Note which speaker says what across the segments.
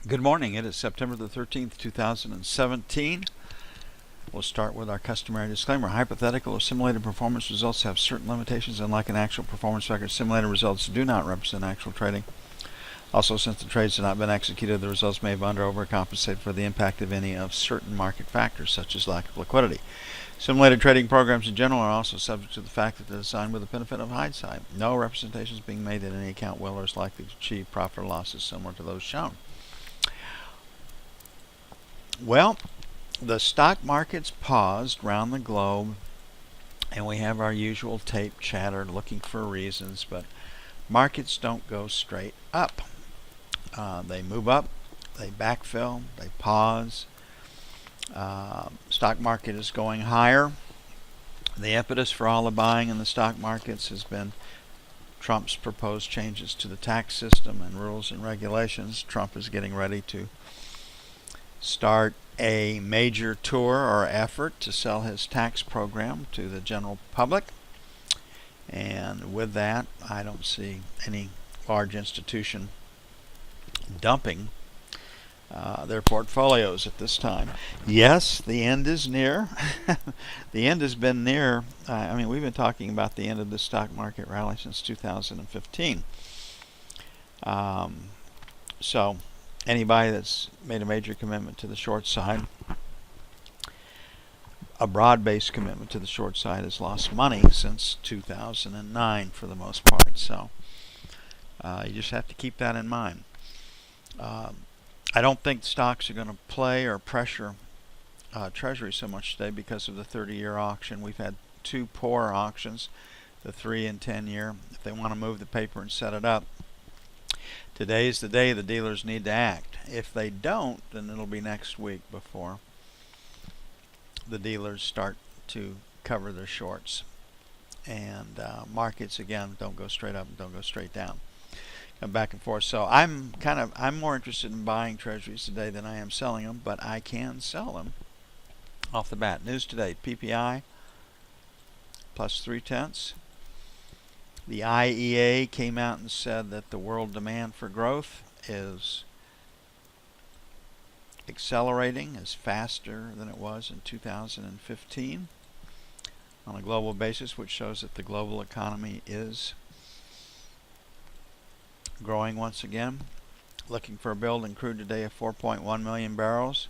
Speaker 1: Good morning. It is September the 13th, 2017. We'll start with our customary disclaimer. Hypothetical or simulated performance results have certain limitations. Unlike an actual performance record, simulated results do not represent actual trading. Also, since the trades have not been executed, the results may have under or overcompensated for the impact of any of certain market factors, such as lack of liquidity. Simulated trading programs in general are also subject to the fact that they're designed with the benefit of hindsight. No representations being made that any account will or is likely to achieve profit or losses similar to those shown. Well, the stock market's paused around the globe, and we have our usual tape chatter looking for reasons, but markets don't go straight up. They move up, they backfill, they pause. Stock market is going higher. The impetus for all the buying in the stock markets has been Trump's proposed changes to the tax system and rules and regulations. Trump is getting ready to start a major tour or effort to sell his tax program to the general public. And with that, I don't see any large institution dumping their portfolios at this time. Yes, the end is near. The end has been near. We've been talking about the end of the stock market rally since 2015. So anybody that's made a major commitment to the short side, a broad-based commitment to the short side, has lost money since 2009 for the most part. So you just have to keep that in mind. I don't think stocks are going to play or pressure Treasury so much today because of the 30-year auction. We've had two poor auctions, the 3 and 10-year. If they want to move the paper and set it up, today is the day the dealers need to act. If they don't, then it'll be next week before the dealers start to cover their shorts. And markets, again, don't go straight up and don't go straight down. Come back and forth. So I'm more interested in buying treasuries today than I am selling them, but I can sell them off the bat. News today, PPI plus 0.3. The IEA came out and said that the world demand for growth is accelerating, is faster than it was in 2015 on a global basis, which shows that the global economy is growing once again. Looking for a build in crude today of 4.1 million barrels.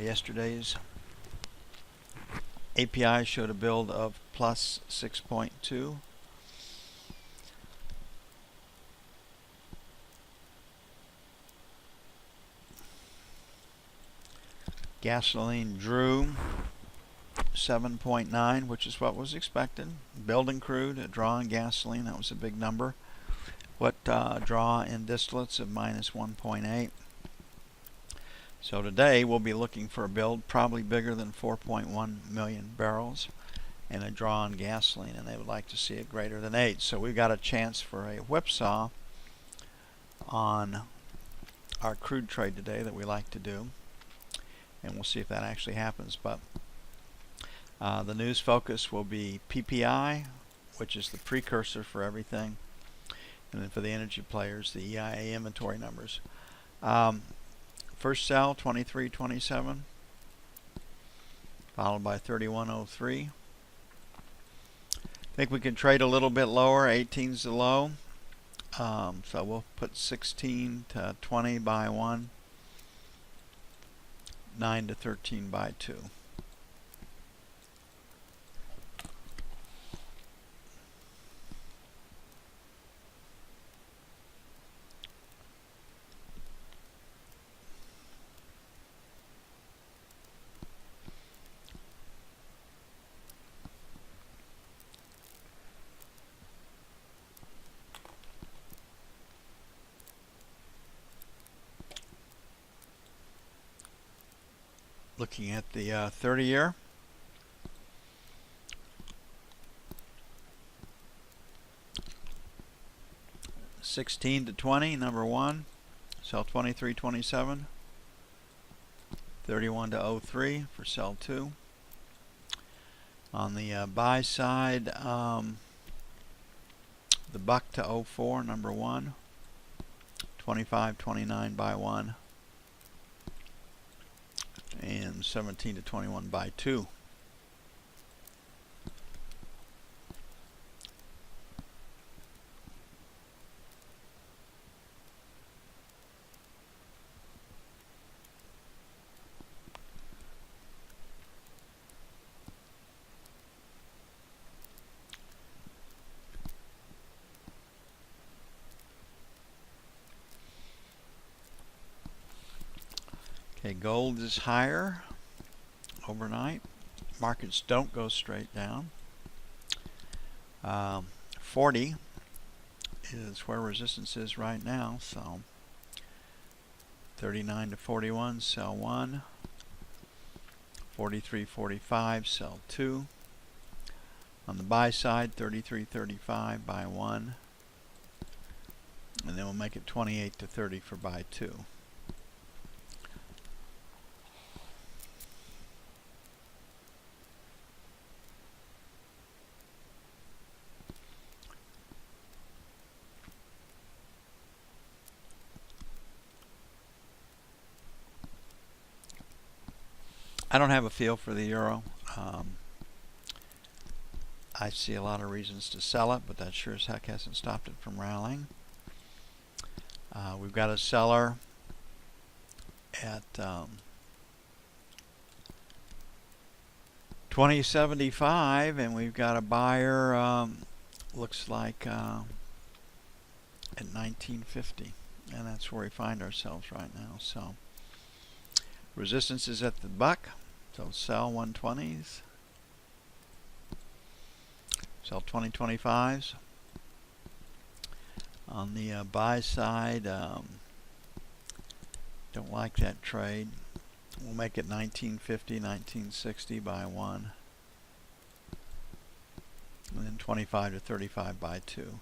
Speaker 1: Yesterday's API showed a build of plus 6.2. Gasoline drew 7.9, which is what was expected. Building crude, a draw in gasoline, that was a big number. What draw in distillates of minus 1.8. So today we'll be looking for a build probably bigger than 4.1 million barrels and a draw in gasoline, and they would like to see it greater than 8. So we've got a chance for a whipsaw on our crude trade today that we like to do, and we'll see if that actually happens. But the news focus will be PPI, which is the precursor for everything. And then for the energy players, the EIA inventory numbers. First sell, 23.27, followed by 31.03. Think we can trade a little bit lower. 18's the low. So we'll put 16 to 20 by 1, 9 to 13 by 2. Looking at the 30-year. $16 to $20, number 1. Sell 23.27. 31 to 03 for sell 2. On the buy side, the buck to 04, number 1. 25.29 by 1, and 17 to 21 by 2. Okay, gold is higher overnight. Markets don't go straight down. 40 is where resistance is right now, so 39 to 41, sell 1. 43.45, sell 2. On the buy side, 33.35, buy 1. And then we'll make it 28 to 30 for buy 2. I don't have a feel for the euro. I see a lot of reasons to sell it, but that sure as heck hasn't stopped it from rallying. We've got a seller at 20.75, and we've got a buyer, looks like at 19.50, and that's where we find ourselves right now. So resistance is at the buck, so sell 120s, sell 20.25s. On the buy side, don't like that trade. We'll make it 19.50, 19.60 by 1, and then 25 to 35 by 2.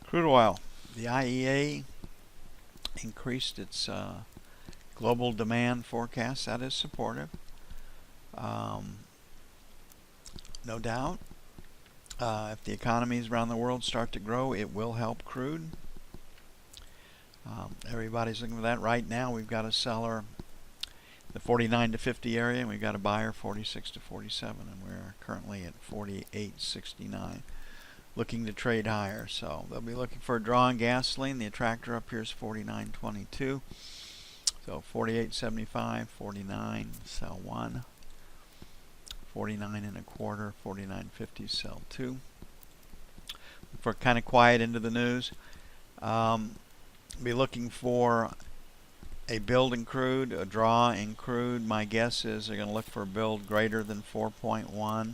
Speaker 1: Crude oil. The IEA increased its global demand forecast. That is supportive. No doubt. If the economies around the world start to grow, it will help crude. Everybody's looking for that. Right now, we've got a seller the 49 to 50 area, and we've got a buyer 46 to 47, and we're currently at 48.69. Looking to trade higher, so they'll be looking for a draw on gasoline. The attractor up here is 49.22, so 48.75, 49, sell 1, 49 and a quarter, 49.50, sell 2. For kind of quiet into the news, be looking for a build in crude, a draw in crude. My guess is they're going to look for a build greater than 4.1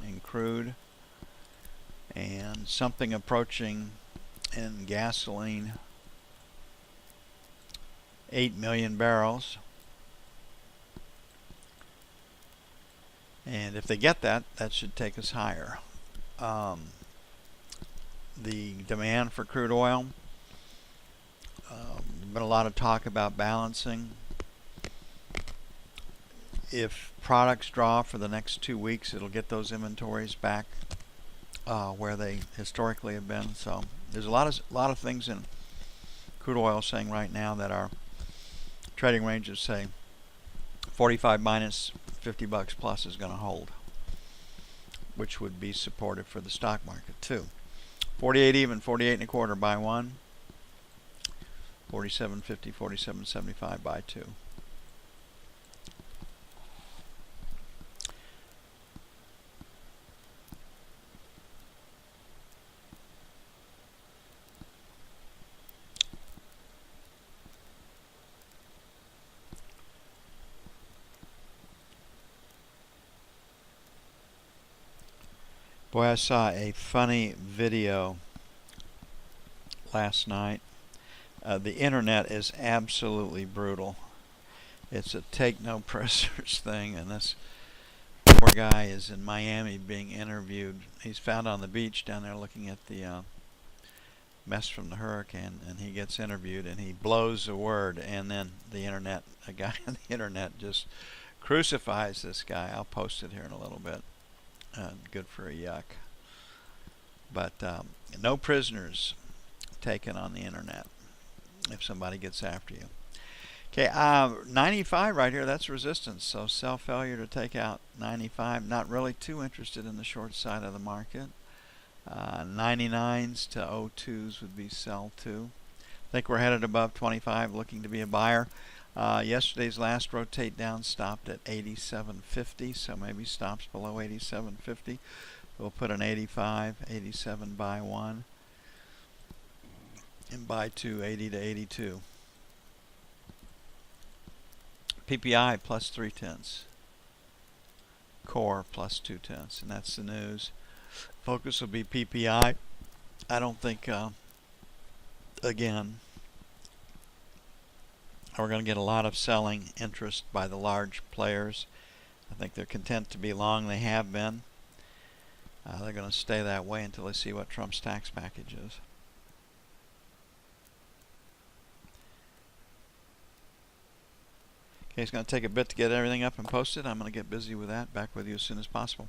Speaker 1: in crude, and something approaching in gasoline 8 million barrels. And if they get that, that should take us higher. The demand for crude oil, there's been a lot of talk about balancing. If products draw for the next 2 weeks, it'll get those inventories back where they historically have been. So there's a lot of things in crude oil saying right now that our trading ranges say 45 minus 50 bucks plus is going to hold, which would be supportive for the stock market too. 48 even, 48 and a quarter by 1, 47.50, 47.75 by 2. Boy, I saw a funny video last night. The internet is absolutely brutal. It's a take no prisoners thing, and this poor guy is in Miami being interviewed. He's found on the beach down there looking at the mess from the hurricane, and he gets interviewed and he blows a word, and then a guy on the internet just crucifies this guy. I'll post it here in a little bit. Good for a yuck. But no prisoners taken on the internet if somebody gets after you. Okay, 95 right here, that's resistance. So sell failure to take out 95. Not really too interested in the short side of the market. 99s to 02s would be sell too. I think we're headed above 25, looking to be a buyer. Yesterday's last rotate down stopped at 87.50, so maybe stops below 87.50. We'll put an 85, 87 buy one, and buy two, 80 to 82. PPI plus 3/10. Core plus 2/10, and that's the news. Focus will be PPI. I don't think, again, we're going to get a lot of selling interest by the large players. I think they're content to be long. They have been. They're going to stay that way until they see what Trump's tax package is. Okay, it's going to take a bit to get everything up and posted. I'm going to get busy with that. Back with you as soon as possible.